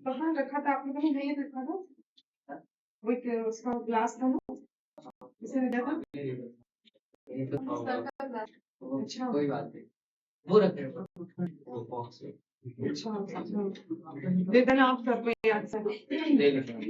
कहाँ रखा था आपने? कहीं नहीं रखा था? वो एक उसका ग्लास था ना, किसी ने दिया था? अच्छा, कोई बात नहीं, वो रख रहे हो। अच्छा अच्छा, दे देना आप सर को याद से। दे देना।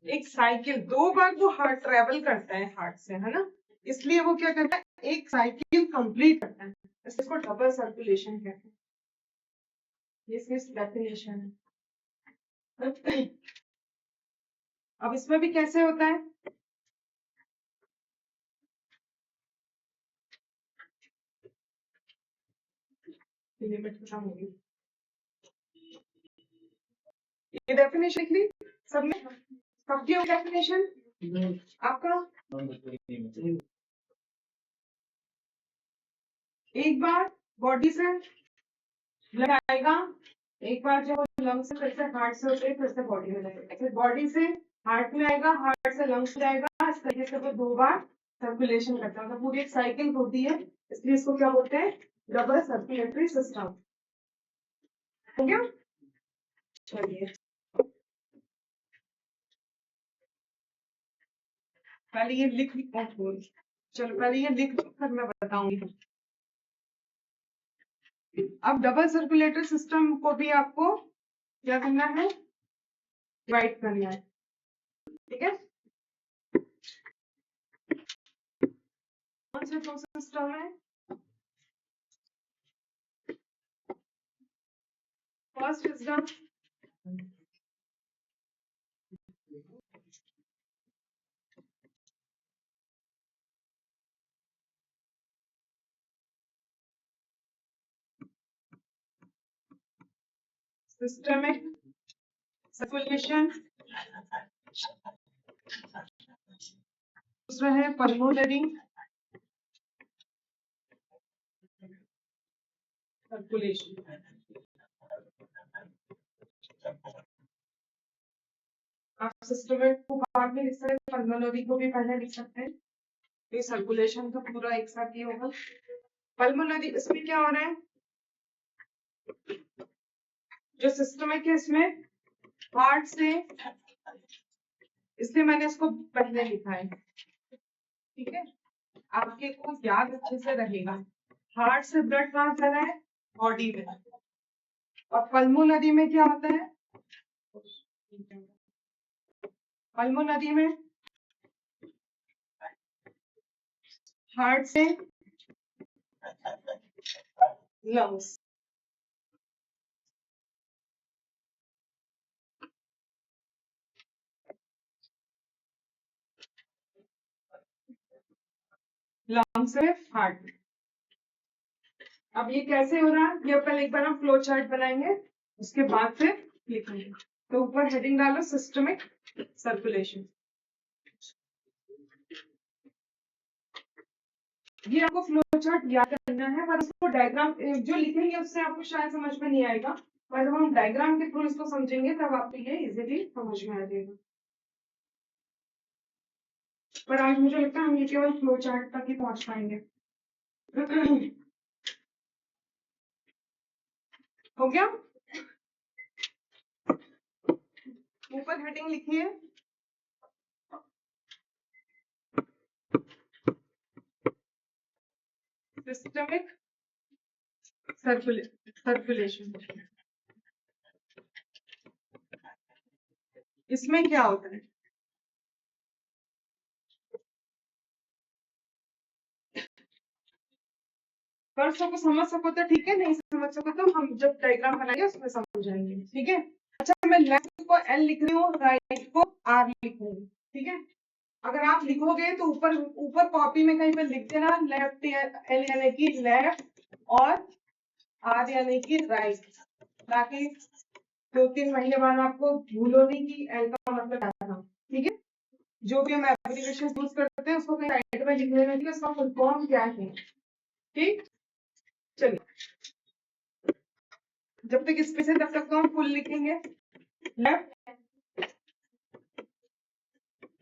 एक साइकिल 2 बार वो हार्ट ट्रेवल करता है हार्ट से, है ना, इसलिए वो क्या करता है, एक साइकिल कंप्लीट करता है, इसको डबल सर्कुलेशन कहते हैं। ये इसकी डेफिनेशन है। अब इसमें भी कैसे होता है? लिमिट खत्म होगी। ये डेफिनेशन लिख ली सबने? सबकी डेफिनेशन आपका? एक बार बॉडी से ब्लड आएगा, एक बार जब लंग्स से, फिर से हार्ट से होते फिर से बॉडी में लगेगा, फिर बॉडी से हार्ट में आएगा, हार्ट से लंग्स में जाएगा, इस तरीके से वो 2 बार सर्कुलेशन करता है, तो पूरी एक साइकिल होती है, इसलिए इसको क्या बोलते हैं, डबल सर्कुलेटरी सिस्टम। हो गया? चलिए पहले ये लिख, चलो पहले ये लिख कर मैं बताऊंगी। अब डबल सर्कुलेटरी सिस्टम को भी आपको क्या करना है, डिवाइड करना है, ठीक है। कौन से दो सिस्टम है? First is the systemic circulation, दूसरा है pulmonary circulation। आप सिस्टमिक को बाद में लिख सकते हैं, पल्मोनरी को भी पहले लिख सकते हैं, तो सर्कुलेशन तो पूरा एक साथ ही होगा। पल्मोनरी, इसमें क्या हो रहा है, जो सिस्टमिक है इसमें हार्ट से, इसलिए मैंने इसको पहले लिखा है, ठीक है, आपके को याद अच्छे से रहेगा। हार्ट से ब्लड कहाँ जा रहा है, बॉडी में, और पल्मोनरी में क्या होता है, पल्मोनरी में हार्ट से लंग्स, लंग्स से हार्ट। अब ये कैसे हो रहा है, ये पहले एक बार हम फ्लो चार्ट बनाएंगे, उसके बाद फिर लिखेंगे। तो ऊपर हेडिंग डालो सिस्टमिक सर्कुलेशन। ये आपको फ्लो चार्ट याद करना है, पर उसको डायग्राम जो लिखेंगे उससे आपको शायद समझ में नहीं आएगा, पर जब हम डायग्राम के थ्रू इसको समझेंगे तब आपको ये इजीली समझ में आ जाएगा। पर आज मुझे लगता है हम ये केवल फ्लो चार्ट तक ही पहुंच पाएंगे। हो गया? ऊपर हेडिंग लिखिए सिस्टमिक सर्कुलेशन। इसमें क्या होता है, कर सको समझ सको तो ठीक है, नहीं समझ सको तो हम जब डायग्राम बनाएंगे उसमें समझ जाएंगे, ठीक है। अच्छा, मैं लेफ्ट को एल लिख रही हूँ, राइट को आर लिख रही हूँ, ठीक है। अगर आप लिखोगे तो ऊपर ऊपर कॉपी में कहीं पर लिख देना लेफ्ट एल, यानी कि लेफ्ट और आर यानी कि राइट, ताकि 2-3 महीने बाद आपको भूलो नहीं कि एल का मतलब क्या था। ठीक है, जो भी हम एप्लीकेशन यूज करते हैं उसको कहीं साइड में लिख लेना चाहिए, उसका फुल फॉर्म क्या है। ठीक, चलिए जब तक स्पेस है तब तक तो हम फुल लिखेंगे।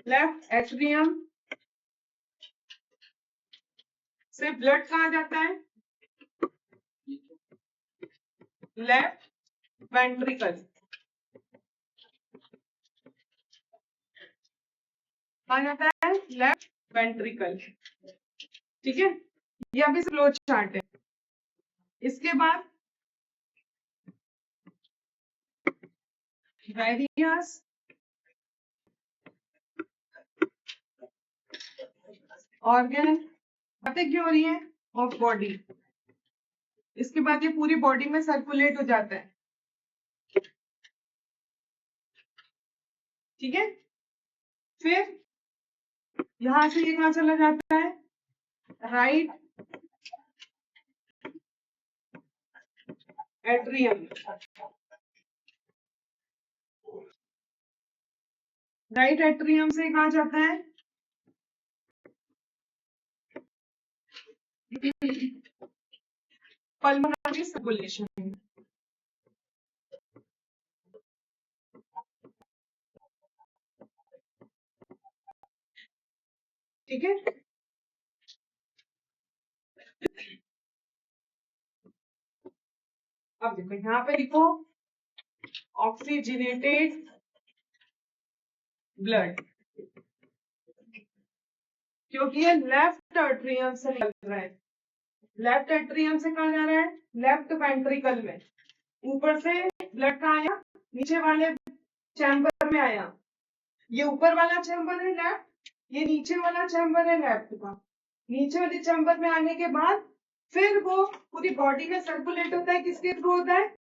लेफ्ट एट्रियम से ब्लड कहाँ जाता है? Left ventricle. कहाँ जाता है? Left ventricle. ठीक है, ये अभी फ्लो चार्ट है। इसके बाद वेरियस ऑर्गन बातें क्यों हो रही है ऑफ बॉडी। इसके बाद ये पूरी बॉडी में सर्कुलेट हो जाता है। ठीक है, फिर यहां से ये कहां चला जाता है? Right atrium. राइट एट्रियम से कहां जाता है? Pulmonary circulation. ठीक है, अब देखो यहाँ पे लिखो ऑक्सीजनेटेड ब्लड, क्योंकि ये लेफ्ट एट्रियम से निकल रहा है। लेफ्ट एट्रियम से कहा जा रहा है? लेफ्ट वेंट्रिकल में। ऊपर से ब्लड कहाँ आया? नीचे वाले चैम्बर में आया। ये ऊपर वाला चैम्बर है लेफ्ट, ये नीचे वाला चैम्बर है लेफ्ट का। नीचे वाले चैम्बर में आने के बाद फिर वो पूरी बॉडी में सर्कुलेट होता है। किसके थ्रू होता है?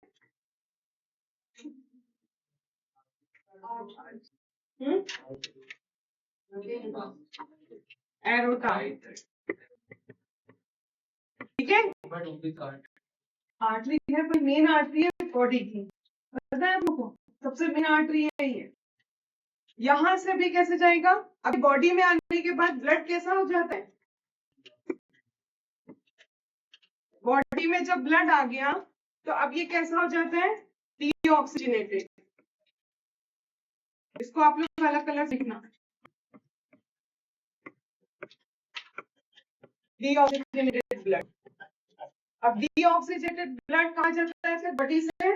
एरोटाइट। ठीक है, आर्टरी है, कोई मेन आर्टरी है बॉडी की, पता है आपको? सबसे मेन आर्टरी है ये। यहां से भी कैसे जाएगा? अभी बॉडी में आने के बाद ब्लड कैसा हो जाता है? बॉडी में जब ब्लड आ गया तो अब ये कैसा हो जाता है? डीऑक्सीजनेटेड। इसको आप लोग अलग कलर सीखना। Deoxygenated blood. अब डीऑक्सीजनेटेड ब्लड कहाँ जाता है? फिर बॉडी से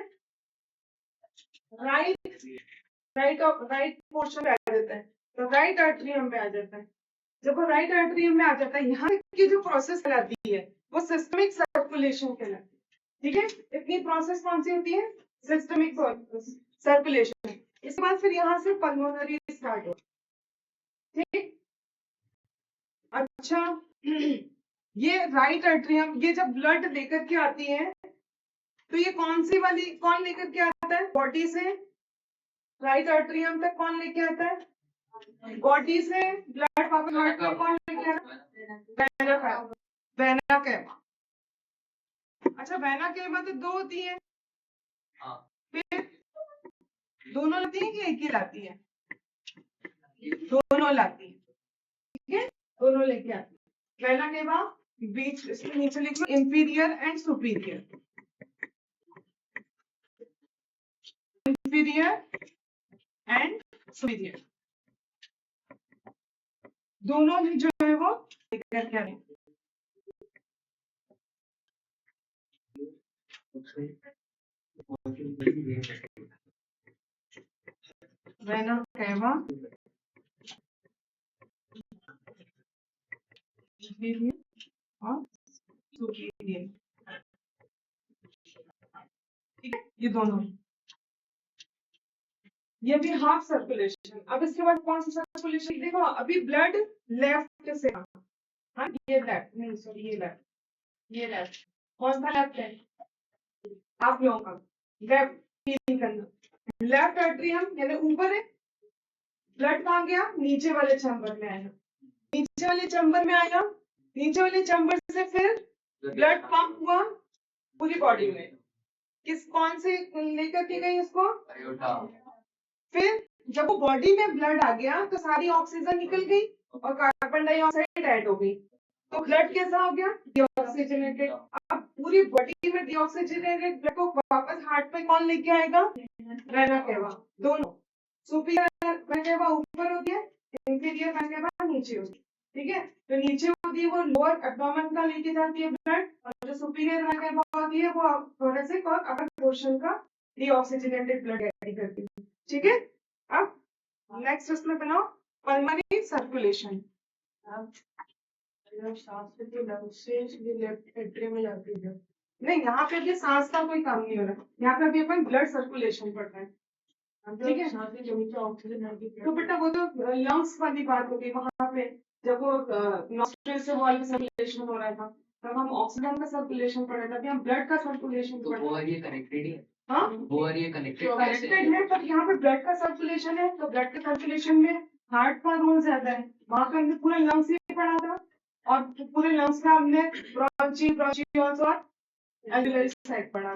राइट पोर्शन पे आ जाता है, तो राइट एट्रियम पे आ जाता है। जब वो राइट एट्रियम में आ जाता है, यहाँ की जो प्रोसेस कहलाती है वो सिस्टमिक सर्कुलेशन कहलाती है। ठीक है, इतनी प्रोसेस कौन सी होती है? Systemic circulation. इसके बाद फिर यहाँ से पल्मोनरी स्टार्ट हो। ठीक, अच्छा ये राइट एट्रियम, ये जब ब्लड लेकर के आती है तो ये कौन सी वाली, कौन लेकर के आता है? बॉडी से राइट एट्रियम तक कौन लेके आता है? बॉडी से ब्लड वापस हार्ट में कौन लेके आता है? Vena cava. अच्छा, वेना कैवा तो दो होती है, फिर दोनों लाती है कि एक ही लाती है? दोनों लाती है। ठीक है, दोनों लेके आती है। वेना कैवा बीच, इसके नीचे लिखो inferior and superior. Inferior and superior दोनों ही जो है वो लेकर के आए। वेना कैवा और सुपीरियर। ठीक है, ये दोनों, ये भी हाफ सर्कुलेशन। अब इसके बाद कौन सा सर्कुलेशन? देखो अभी ब्लड लेफ्ट से, हाँ ये लेफ्ट नहीं, सॉरी ये लेफ्ट, ये लेफ्ट। कौन सा लेफ्ट है? आप लोगों का लेफ्ट फील करना। लेफ्ट एट्रियम यानी ऊपर है, ब्लड कहाँ गया? नीचे वाले चैम्बर में आया। नीचे वाले चैम्बर में आया, नीचे वाले चैम्बर से फिर ब्लड पंप हुआ पूरी बॉडी में किस कौन से लेकर के गई उसको? फिर जब वो बॉडी में ब्लड आ गया तो सारी ऑक्सीजन निकल गई और कार्बन डाइऑक्साइड ऐड हो गई, तो ब्लड कैसा हो गया? डीऑक्सीजनेटेड। अब पूरी बॉडी में डीऑक्सीजनेटेड ब्लड को वापस हार्ट में कौन लेके आएगा? Vena cava. दोनों, सुपीरियर वेना केवा ऊपर होती है, इंफीरियर वेना केवा नीचे होती है। ठीक है, तो नीचे होती है वो लोअर एब्डोमेन का लेके जाती है ब्लड, और जो सुपीरियर वेना केवा होती है वो थोरेसिक और अपर पोर्शन का डीऑक्सीजनेटेड ब्लड कैरी करती है। ठीक है, अब नेक्स्ट उसमें बनाओ पल्मोनरी सर्कुलेशन। नहीं, यहाँ पे भी सांस का कोई काम नहीं हो रहा, यहाँ पे अभी अपन ब्लड सर्कुलेशन पढ़ रहे हैं। ठीक है, तो बेटा वो तो लंग्स वाली बात होगी, वहां पे जब वो नॉस्ट्रिल से वॉल्व सर्कुलेशन हो रहा था तब हम ऑक्सीजन का सर्कुलेशन पढ़ रहे थे, अभी हम ब्लड का सर्कुलेशन पढ़ रहे हैं। कनेक्टेड है। हाँ, वो और ये कनेक्टेड है, पर यहाँ पे ब्लड का सर्कुलेशन है, तो ब्लड के सर्कुलेशन में हार्ट का रोल ज्यादा है। वहां पे हमने पूरे लंग्स ही पढ़ा था, और पूरे लंग्स में हमने ब्रोंचियोल्स और एल्वियोलरी साइड पढ़ा।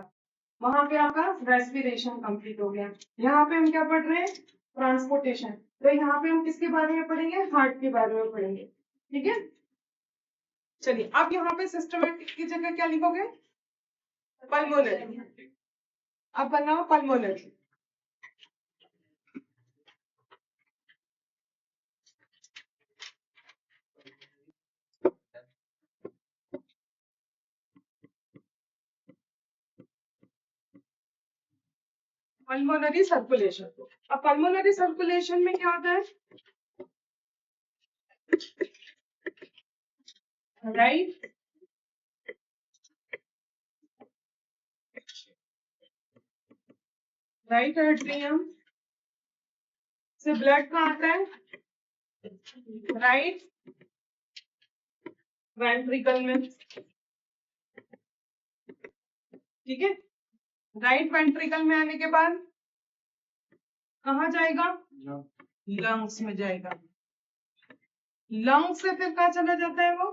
वहां पे आपका रेस्पिरेशन कंप्लीट हो गया। यहाँ पे हम क्या पढ़ रहे हैं? ट्रांसपोर्टेशन। तो यहाँ पे हम किसके बारे में पढ़ेंगे? हार्ट के बारे में पढ़ेंगे। ठीक है, चलिए अब यहाँ पे सिस्टमेटिक की जगह क्या लिखोगे? पल्मोनरी। अब बनाओ पल्मोनरी। Pulmonary circulation. अब पल्मोनरी सर्कुलेशन में क्या होता है? राइट राइट एट्रियम से ब्लड कहाँ आता है? राइट वेंट्रिकल में। ठीक है, राइट वेंट्रिकल में आने के बाद कहाँ जाएगा? लंग्स में जाएगा। लंग्स से फिर कहाँ चला जाता है वो?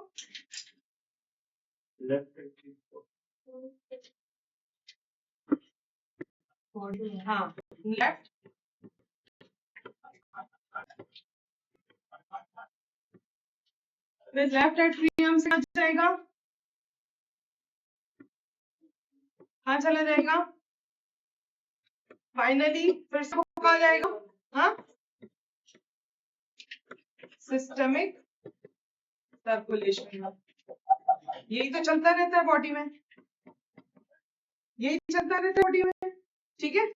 हाँ, लेफ्ट। फिर लेफ्ट एट्रियम से कहाँ जाएगा? कहाँ चला जाएगा? फाइनली फिर से कहाँ जाएगा? हाँ, सिस्टमिक सर्कुलेशन। यही तो चलता रहता है बॉडी में, यही चलता रहता है बॉडी में। ठीक है,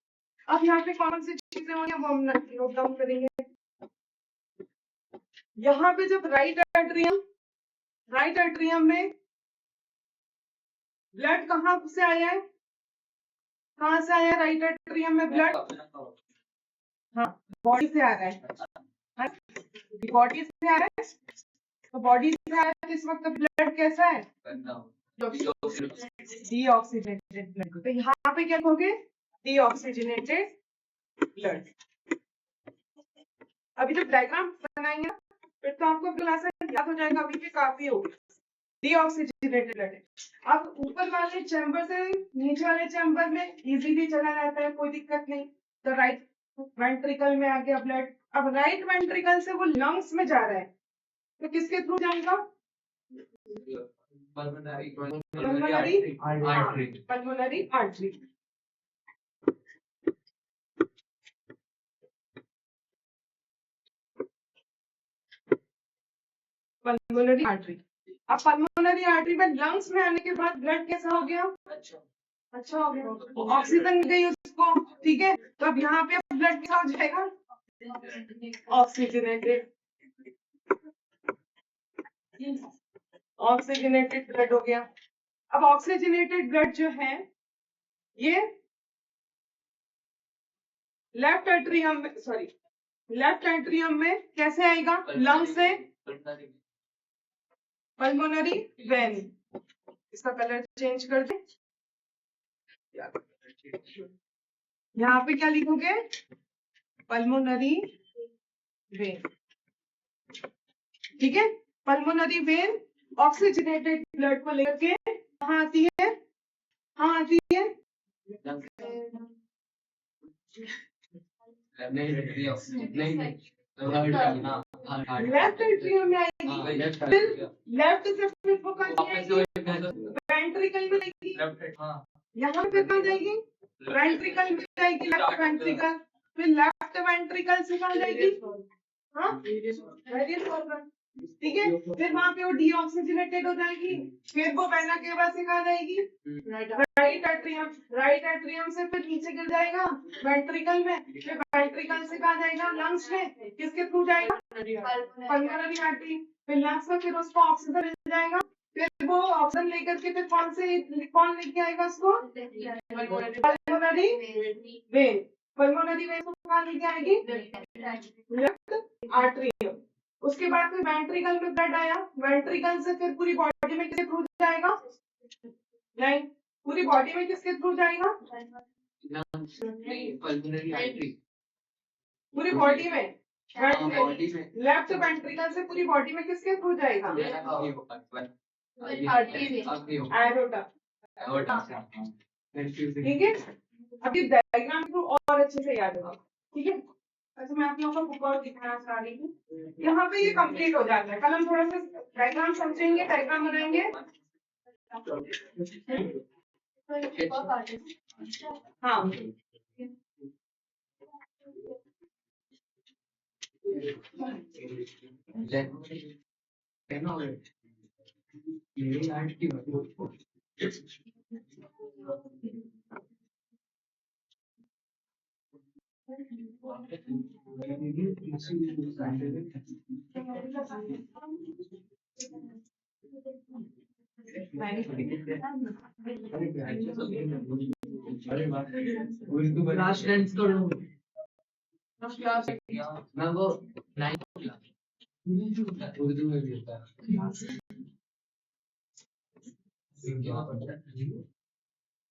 अब यहाँ पे कौन सी चीजें होंगी वो हम नोट डाउन करेंगे। यहाँ पे जब राइट एट्रियम में ब्लड कहाँ से आया है? कहाँ से आया राइट एट्रियम में ब्लड? हाँ, बॉडी से आ रहा है। बॉडी से आ रहा है, तो बॉडी से आ रहा है तो इस वक्त ब्लड कैसा है? Deoxygenated blood. तो यहाँ पे क्या कहोगे? Deoxygenated blood. अभी जब डायग्राम बनाएंगे ना फिर तो आपको क्लास याद हो जाएगा, अभी भी काफी होगी। Deoxygenated blood. अब ऊपर वाले चैम्बर से नीचे वाले चैम्बर में इजीली चला जाता है, कोई दिक्कत नहीं। तो राइट वेंट्रिकल में आ गया ब्लड। अब राइट वेंट्रिकल से वो लंग्स में जा रहा है, तो किसके थ्रू जाएगा? Pulmonary artery. Pulmonary artery. अब पल्मोनरी आर्टरी में लंग्स में आने के बाद ब्लड कैसा हो गया? अच्छा हो गया, ऑक्सीजन मिल गई उसको। ठीक है, तो अब यहाँ पे ब्लड क्या हो जाएगा? ऑक्सीजनेटेड ब्लड हो गया। अब ऑक्सीजनेटेड ब्लड जो है ये लेफ्ट एट्रियम में कैसे आएगा? लंग्स से पल्मोनरी वेन। इसका कलर चेंज कर दे, यहाँ पे क्या लिखोगे? Pulmonary vein. ठीक है, पल्मोनरी वेन ऑक्सीजनेटेड ब्लड को लेकर के कहाँ आती है? हाँ आती है, लेफ्ट एट्रियम में आएगी, लेफ्ट से फिर वो कहाँ जाएगी, वेंट्रिकल में जाएगी, यहाँ पे कहाँ जाएगी, वेंट्रिकल में जाएगी, लेफ्ट वेंट्रिकल, फिर लेफ्ट वेंट्रिकल से कहाँ जाएगी, हाँ वेरियस ऑर्गन, ठीक है, फिर वहां पे वो डीऑक्सीजनेटेड हो जाएगी, फिर वो वेना केवा से कहाँ जाएगी, राइट एट्रियम, राइट एट्रियम से फिर नीचे गिर जाएगा वेंट्रिकल में, फिर वेंट्रिकल से कहाँ जाएगा, लंग्स में, किसके थ्रू जाएगा, पल्मोनरी आर्टरी, फिर लंग्स में फिर उसको ऑक्सीजन मिल जाएगा, फिर वो ऑक्सीजन लेकर के फिर कौन लेके आएगा उसको, पल्मोनरी वेन, पल्मोनरी वेन को कहाँ लेके आएगी, लेफ्ट आर्टरियम, उसके बाद फिर वेंट्रिकल में ब्लड आया, वेंट्रिकल से फिर पूरी बॉडी में किसके थ्रू जाएगा, नहीं पूरी बॉडी में किसके थ्रू जाएगा, पूरी बॉडी में, लेफ्ट वेंट्रिकल से पूरी बॉडी में किसके थ्रू जाएगा, एरोटा, ठीक है, अभी डायग्राम थ्रू और अच्छे से याद होगा, ठीक है। अच्छा मैं आप लोगों को बुक और दिखाना चाह रही हूँ, यहाँ पे ये कंप्लीट हो जाता है, कल हम थोड़ा सा डायग्राम समझेंगे, डायग्राम बनाएंगे, हाँ लास्ट डांस करो मैं वो 9th क्लास उर्दू में भी होता है क्या पढ़ता है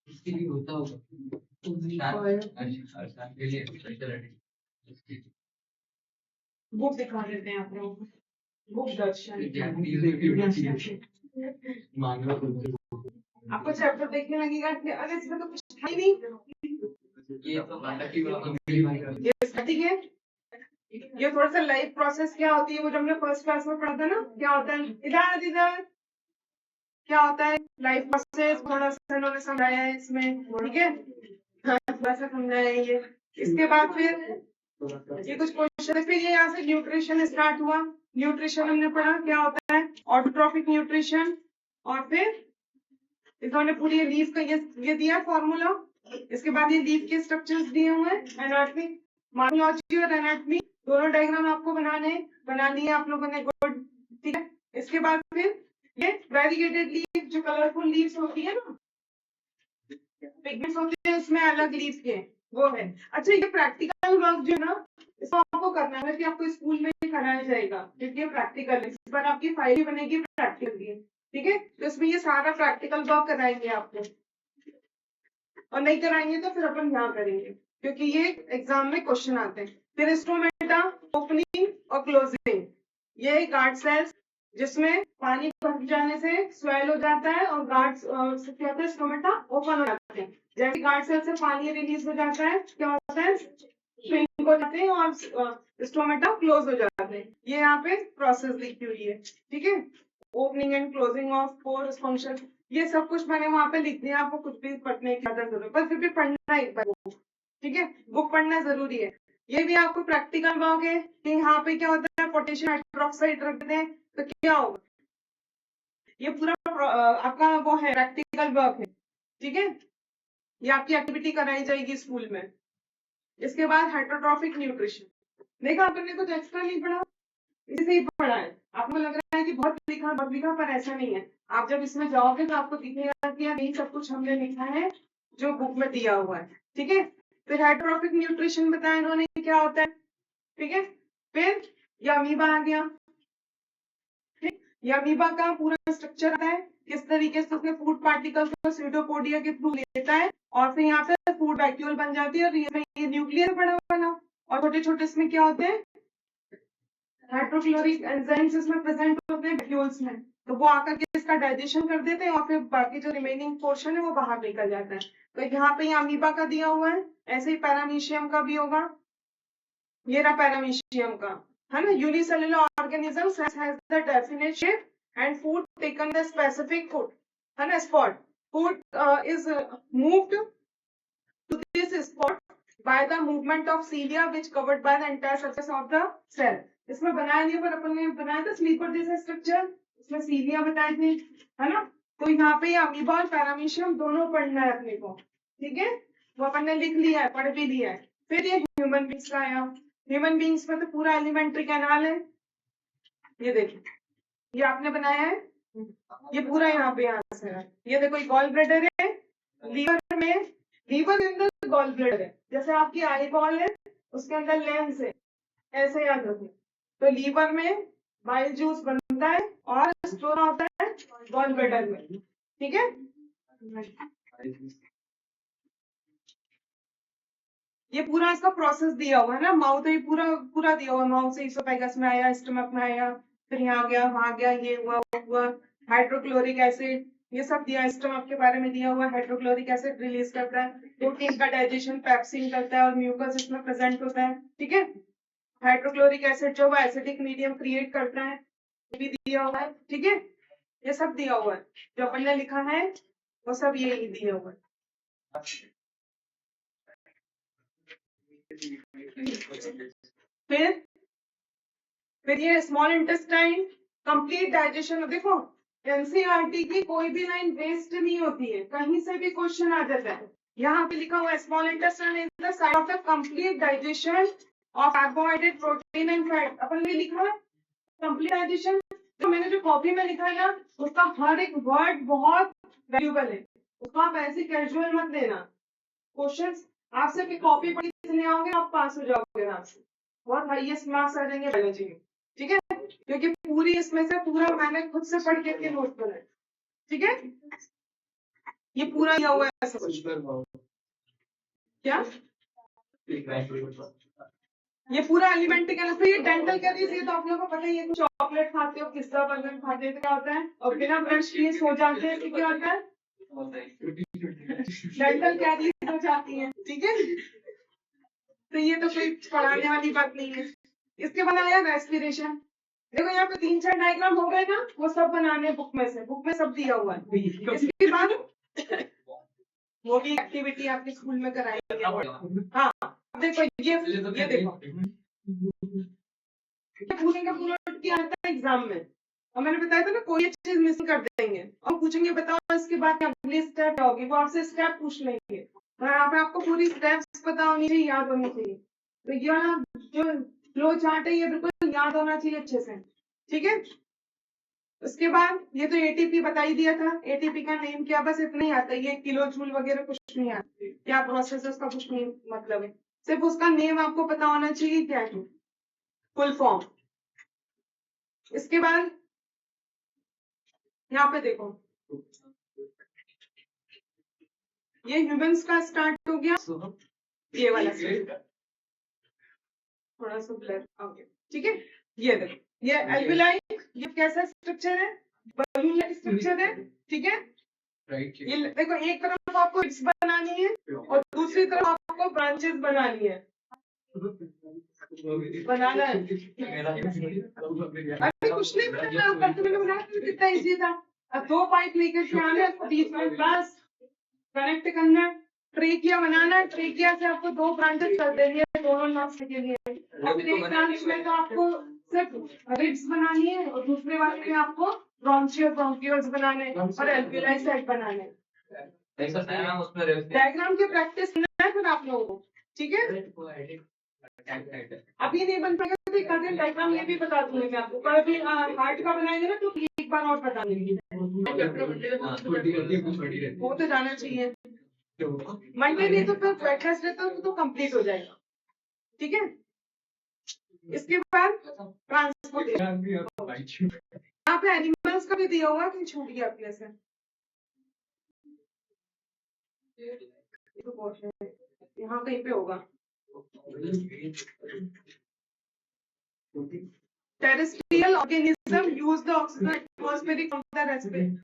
इसके लिए होता होगा बुक दिखा देते हैं आप लोगों को, बुक दर्शन, आपको चैप्टर देखने लगेगा कि अरे इसमें तो कुछ है ही नहीं, ठीक है, ये थोड़ा सा लाइफ प्रोसेस क्या होती है वो जब हमने फर्स्ट क्लास में पढ़ा था ना, क्या होता है इधर क्या होता है लाइफ प्रोसेस, थोड़ा सा इन्होंने समझाया है इसमें, ठीक है, थोड़ा सा समझाया है ये, इसके बाद फिर ये कुछ क्वेश्चन, फिर ये यहाँ से न्यूट्रिशन स्टार्ट हुआ, न्यूट्रिशन हमने पढ़ा क्या होता है, ऑटोट्रॉफिक न्यूट्रिशन, और फिर इन्होंने पूरी लीफ का ये दिया फॉर्मूला, इसके बाद ये लीफ के स्ट्रक्चर्स दिए हुए हैं, एनाटॉमी, मॉर्फोलॉजी और एनाटॉमी दोनों डायग्राम आपको बनानी है आप लोगों ने, गुड, ठीक है, इसके बाद फिर ये वेरीगेटेड लीफ, जो कलरफुल लीव्स होती है ना, पिगमेंट्स होते हैं उसमें अलग लीफ के, वो है। अच्छा ये प्रैक्टिकल वर्क जो है ना, इसको आपको करना है कि आपको स्कूल में कराया जाएगा, क्योंकि ये प्रैक्टिकल है, इस पर आपकी फाइल बनेगी प्रैक्टिकल की, ठीक है, तो इसमें ये सारा प्रैक्टिकल वर्क कराएंगे आपको, और नहीं कराएंगे तो फिर अपन यहाँ करेंगे, क्योंकि ये एग्जाम में क्वेश्चन आते हैं। फिर स्टोमेटा, ओपनिंग और क्लोजिंग, ये गार्ड सेल्स जिसमें पानी भर जाने से स्वेल हो जाता है और गार्ड क्या होता है, स्टोमेटा ओपन हो जाते हैं, जैसे गार्ड सेल से पानी रिलीज हो जाता है क्या होता है, श्रिंक हो जाते हैं और स्टोमेटा क्लोज हो जाते हैं, ये यहाँ पे प्रोसेस लिखी हुई है, ठीक है, opening and closing of pores function, ये सब कुछ मैंने वहां पे लिख दिया, आपको कुछ भी पढ़ने की जरूरत, पर फिर भी पढ़ना एक बार, ठीक है, बुक पढ़ना जरूरी है। ये भी आपको प्रैक्टिकल वर्क है कि यहाँ पे क्या होता है, पोटेशियम हाइड्रोक्साइड रख दें तो क्या होगा, ये पूरा आपका वो है प्रैक्टिकल वर्क है, ठीक है, ये आपकी एक्टिविटी कराई जाएगी स्कूल में। इसके बाद हेटरोट्रॉफिक न्यूट्रिशन, देखा आपने कुछ एक्स्ट्रा नहीं पढ़ा, इसी से ही पढ़ा है, आपको लग रहा है कि बहुत लिखा पर ऐसा नहीं है, आप जब इसमें जाओगे तो आपको दिखेगा कि यही सब कुछ हमने लिखा है जो बुक में दिया हुआ है, ठीक है। फिर हेटरोट्रॉफिक न्यूट्रिशन बताया इन्होंने क्या होता है, ठीक है, फिर ये अमीबा आ गया, ठीक, ये अमीबा का पूरा स्ट्रक्चर आता है, किस तरीके से उसके फूड पार्टिकल्स को सीटोपोडिया के थ्रू लेता है और फिर यहाँ पे फूड वैक्यूल बन जाती है, और ये न्यूक्लियर बना बना, और छोटे छोटे इसमें क्या होते हैं, हाइड्रोक्लोरिक एंजाइम्स इसमें प्रेजेंट होते हैं वैक्यूल्स में, तो वो आकर के इसका डाइजेशन कर देते हैं और फिर बाकी जो रिमेनिंग पोर्शन है वो बाहर निकल जाता है। तो यहाँ पे अमीबा का दिया हुआ है, ऐसे ही पैरामीशियम का भी होगा, ये रहा पैरामीशियम का, है ना। Unicellular organisms has the definite shape and food taken the specific food, है ना, spot food is moved to this spot by the movement of cilia which covered by the entire surface of the cell। इसमें बनाया नहीं पर अपन ने बनाया था sleeper जैसा स्ट्रक्चर, इसमें सीलिया बताए थे, है ना। तो यहाँ पे अमीबा और पैरामीशियम दोनों पढ़ना है अपने को, ठीक है, वो अपन ने लिख लिया है, पढ़ भी लिया है। फिर ये ह्यूमन बींग्स का आया, ह्यूमन बींग्स में तो पूरा एलिमेंट्री कैनाल है, ये देखिए, ये आपने बनाया है, ये पूरा यहाँ पे यहाँ से है। ये देखो गॉल ब्लैडर है, लीवर में, लीवर के अंदर गॉल ब्लैडर है, जैसे आपकी आई बॉल है उसके अंदर लेंस है, ऐसे याद रखें। तो लीवर में बाइल जूस बनता है और स्टोर होता है गॉल ब्लैडर में, ठीक है। ये पूरा इसका प्रोसेस दिया हुआ है ना, माउथ ये पूरा पूरा दिया हुआ है, माउथ से इसोफेगस में आया, स्टमक में आया, फिर यहाँ गया, वहां गया, ये हुआ वो हुआ, हाइड्रोक्लोरिक एसिड ये सब दिया, स्टमक के बारे में दिया हुआ, हाइड्रोक्लोरिक एसिड रिलीज करता है, प्रोटीन का डाइजेशन पेप्सिन करता है और म्यूकस इसमें प्रेजेंट होता है, ठीक है। हाइड्रोक्लोरिक एसिड जो है एसिडिक मीडियम क्रिएट करता है, ये भी दिया हुआ है, ठीक है। ये सब दिया हुआ है, जो अपन ने लिखा है वो सब ये दिया हुआ है। फिर ये स्मॉल इंटेस्टाइन कंप्लीट डाइजेशन, देखो एनसीईआरटी की कोई भी लाइन वेस्ट नहीं होती है, कहीं से भी क्वेश्चन आ जाता है। यहाँ पे लिखा हुआ है small intestine is the site of the complete digestion of carbohydrate protein and fat. अपन ने लिखा है कंप्लीट डाइजेशन, तो मैंने जो कॉपी में लिखा है ना उसका हर एक वर्ड बहुत वैल्यूबल है, उसको आप ऐसे कैजुअल मत लेना। क्वेश्चन आपसे भी कॉपी पढ़ी इसलिए आओगे आप पास हो जाओगे आपसे, बहुत हाईएस्ट मार्क्स आ जाएंगे बायोलॉजी में, ठीक है, क्योंकि पूरी इसमें से पूरा मैंने खुद से पढ़ के नोट करा है, ठीक है। ये पूरा दिया हुआ है सब कुछ, क्या ये पूरा एलिमेंट्री का, फिर ये डेंटल कैरीज, ये तो आप लोगों को पता ही है, चॉकलेट खाते हो, पिस्ता बर्गर खाते हो तो क्या होता है, और बिना ब्रश किए सो जाते हैं तो क्या होता है, डेंटल कैरीज हो जाती है, ठीक है। तो ये तो कोई पढ़ाने वाली बात नहीं है। इसके बाद आया रेस्पिरेशन, देखो यहाँ पे 3-4 डायग्राम हो गए ना, वो सब बनाने बुक में से, बुक में सब दिया हुआ है। इसके बाद वो भी एक्टिविटी आपके स्कूल में कराएंगे। हाँ देखो ये देखो पूरे का पूरा क्या आता है एग्जाम में, और मैंने बताया था ना कोई एक चीज मिस कर देंगे और पूछेंगे बताओ इसके बाद अगली स्टेप होगी, वो आपसे स्टेप पूछ लेंगे, तो यहाँ पे आपको पूरी स्टेप्स पता होनी चाहिए, याद होनी चाहिए। तो ये वाला जो फ्लो चार्ट है ये बिल्कुल याद होना चाहिए अच्छे से, ठीक है। उसके बाद ये तो एटीपी बता ही दिया था, एटीपी का नेम क्या, बस इतना ही आता है, ये किलो जूल वगैरह कुछ नहीं आता, क्या प्रोसेस है उसका कुछ नहीं मतलब है, सिर्फ उसका नेम आपको पता होना चाहिए क्या है, फुल फॉर्म। इसके बाद यहाँ पे देखो ये ह्यूमंस का स्टार्ट हो गया, ये वाला थोड़ा सा ब्लर, ओके ठीक है। ये देखो ये एल्विलाई, ये कैसा स्ट्रक्चर है, बलून स्ट्रक्चर है, ठीक है। ये देखो एक तरफ आपको रिब्स बनानी है और दूसरी तरफ आपको ब्रांचेस बनानी है, बनाना है। अरे कुछ नहीं बनाना, कल तो मैंने बनाया था कितना इजी था, अब 2 पाइप लेकर के आना है, बीच में बस कनेक्ट करना है, ट्रेकिया बनाना है, ट्रेकिया से आपको 2 ब्रांचेस कर देनी है दोनों नॉब्स के लिए, और एक ब्रांच में तो आपको सिर्फ रिब्स बनानी है और दूसरे वाले में आपको ब्रोंचियल ब्रोंकियल्स बनाने और एल्वियोलाई साइड बनाने। डायग्राम की प्रैक्टिस करना है फिर आप लोगों को, ठीक है। अभी नहीं बन पाएगा तो एक दिन डायग्राम ये भी बता दूंगी मैं आपको, कल भी हार्ट का बनाएंगे ना तो एक बार और बता देंगे, वो तो जाना चाहिए। मंडे नहीं तो फिर वेडनेसडे तो कंप्लीट हो जाएगा, ठीक है। इसके बाद ट्रांसपोर्टेशन, यहाँ पे एनिमल्स का भी दिया हुआ कि छूट गया अपने से, यहाँ कहीं पे होगा, terrestrial organism use the oxygen atmospheric from the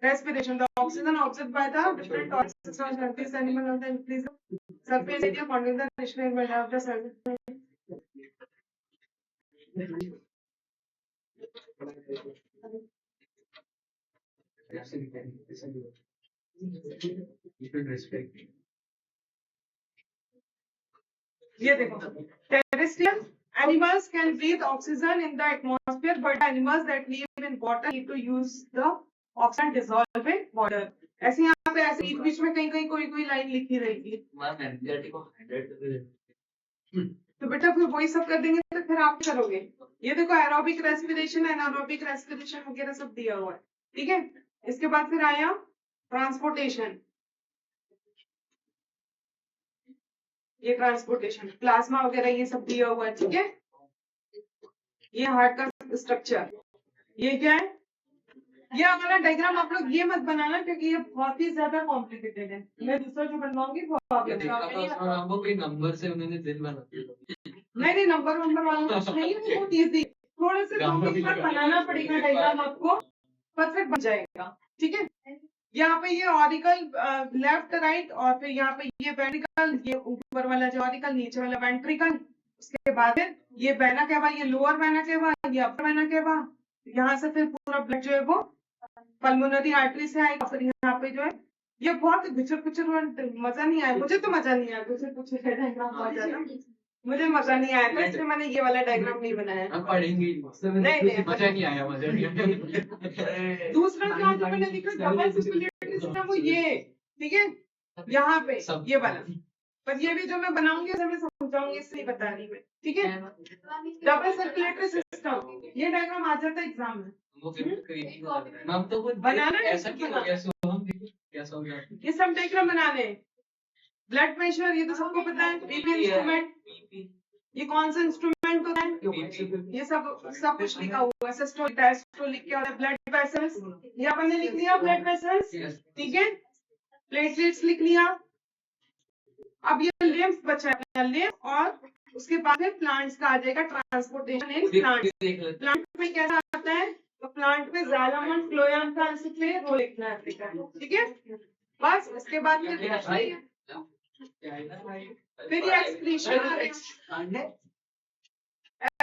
respiration. The oxygen absorbed by the different organisms on surface animal of the increase surface area containing the national environment of the surface. You should respect. ये देखो, terrestrial animals can breathe oxygen in the atmosphere, but animals that live in water need to use the oxygen dissolved in water. ऐसे यहाँ पे ऐसे बीच बीच में कहीं कहीं कोई कोई लाइन लिखी रहेगी, तो बेटा फिर वही सब कर देंगे तो फिर आप क्या करोगे? ये देखो एरोबिक रेस्पिरेशन, एनारोबिक रेस्पिरेशन वगैरह सब दिया हुआ है, ठीक है। इसके बाद फिर आया ट्रांसपोर्टेशन, ये ट्रांसपोर्टेशन प्लाज्मा वगैरह ये सब दिया हुआ है, ठीक है। ये हार्ट का स्ट्रक्चर, ये क्या है? ये वाला डायग्राम आप लोग ये मत बनाना क्योंकि ये बहुत ही ज्यादा कॉम्प्लिकेटेड है। मैं दूसरा जो बनवाऊंगी वो आप हमको कोई नंबर से उन्होंने दिल बना दिया। नहीं नंबर वाला कुछ नहीं, वो इजी, थोड़े से बनाना पड़ेगा डायग्राम, आपको परफेक्ट बन जाएगा, ठीक है। यहाँ पे ये ऑरिकल लेफ्ट राइट, और फिर यहाँ पे ये वेंट्रिकल, ये ऊपर वाला जो ऑरिकल, नीचे वाला वेंट्रिकल, उसके बाद ये वेना केवा, ये लोअर वेना केवा, ये अपर वेना केवा। यहाँ से फिर पूरा ब्लड जो है वो पल्मोनरी आर्टरी से आएगा, फिर यहाँ पे जो है ये बहुत घुचर पुचर, मजा नहीं आया मुझे, तो मजा नहीं आया घुचर पुचर डायग्राम बहुत ज्यादा, मुझे मजा नहीं आया था, इसलिए मैंने ये वाला डायग्राम नहीं बनाया। हम पढ़ेंगे नहीं, मजा नहीं आया, मजा नहीं आया। दूसरा जो मैंने लिखा डबल सर्कुलेटरी सिस्टम, वो ये, ठीक है, यहाँ पे ये वाला, पर ये भी जो मैं बनाऊंगी उसे मैं समझाऊंगी, इससे ही बता रही मैं, ठीक है। डबल सर्कुलेटरी सिस्टम, ये डायग्राम आ जाता है एग्जाम में। मैम तो कुछ बनाना है, ऐसा क्यों हो गया? कैसा हो गया? ये सब डायग्राम बनाने, ब्लड प्रेशर ये तो सबको पता है, बीपी इंस्ट्रूमेंट, ये कौन सा इंस्ट्रूमेंट होता है, ये सब कुछ लिखा हुआ है, सिस्टोलिक डायस्टोलिक क्या होता है, ब्लड वेसल्स, ये अपन ने लिख लिया ब्लड वेसल्स, ठीक है। प्लेटलेट्स लिख लिया। अब ये लिम्फ बचा है, लिम्फ, और उसके बाद फिर प्लांट्स का आ जाएगा ट्रांसपोर्टेशन इन प्लांट। प्लांट में कैसा आता है, तो प्लांट में जाइलम फ्लोएम का आंसर वो लिखना है, ठीक है। बस इसके बाद फिर ये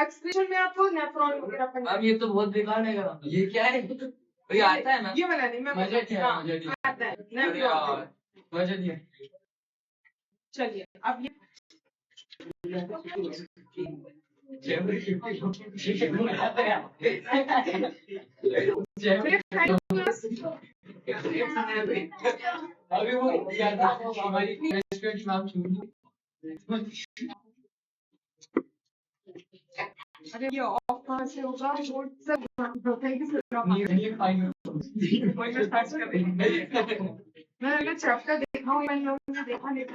एक्सक्रीशन में आपको नेफ्रॉन वगैरह। अब ये तो बहुत बेकार है, ये क्या है? ये आता है ना, ये वाला नहीं, मैं मजा नहीं आता है मजा नहीं। चलिए अब ये अभी वो हमारी नाम अरे ये ऑफ कहाँ से होगा? मैंने चैप्टर देखा हूँ, मैंने देखा नहीं।